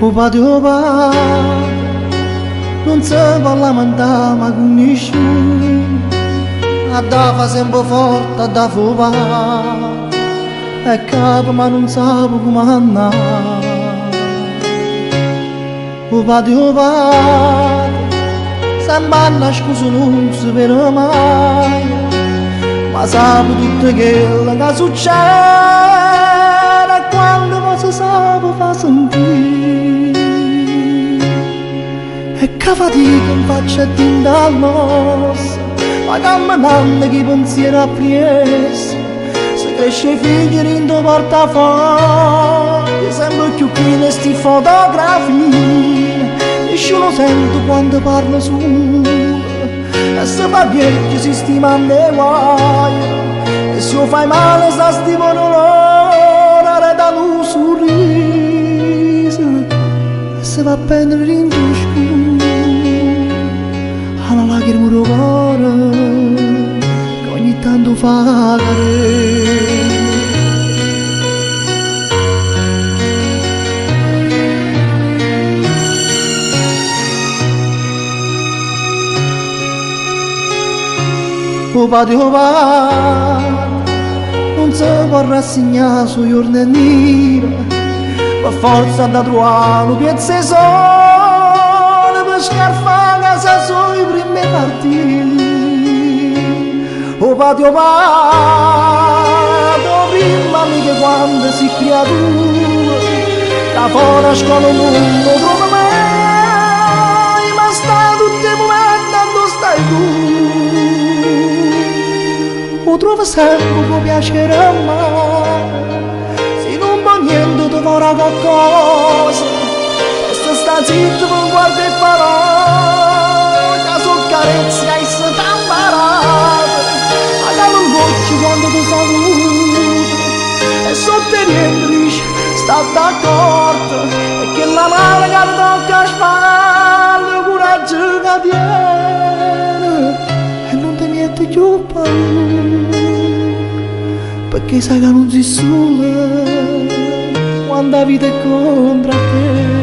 O patio va, non si può lamentare ma con nessuno, fa sempre forte, a fuva, e capo ma non sa come andare. O patio va, sembra una scusa non si vede mai, ma sa tutto quello che succede quando non si sa fa sentire. E che fatica in faccia tinta al mosso, ma camminando che i pensieri appresso, se cresce i figli in tuo portafoglio, sembra più pieno sti fotografie, nessuno sente quando parla solo, e se fa vecchio si stimando e guai, e se lo fai male sta stimando l'ora da un sorriso, e se va a prendere in disco alla lacrima del cuore che ogni tanto fa cadere. O patio va, non si può rassegnare sui giorni neri, per forza da trovare un piezzo sole per scarfare casa sui primi partiti. O patio va, prima mica quando si creatura, da fuori a scuola non lo trova mai, ma sta tutti i momenti dove stai tu. O trovo sempre che piacere a me, se non va niente ti farà qualcosa, e se sta zitto non guarda e parole, che sono carezze che si sta imparate, ma che non gocci quando ti saluto, e sotto niente dice sta d'accordo, e che la mano che ti tocca a spalle, coraggio che tiene, e non ti mette più paura, perché sai che non sei sola quando la vita è contro te.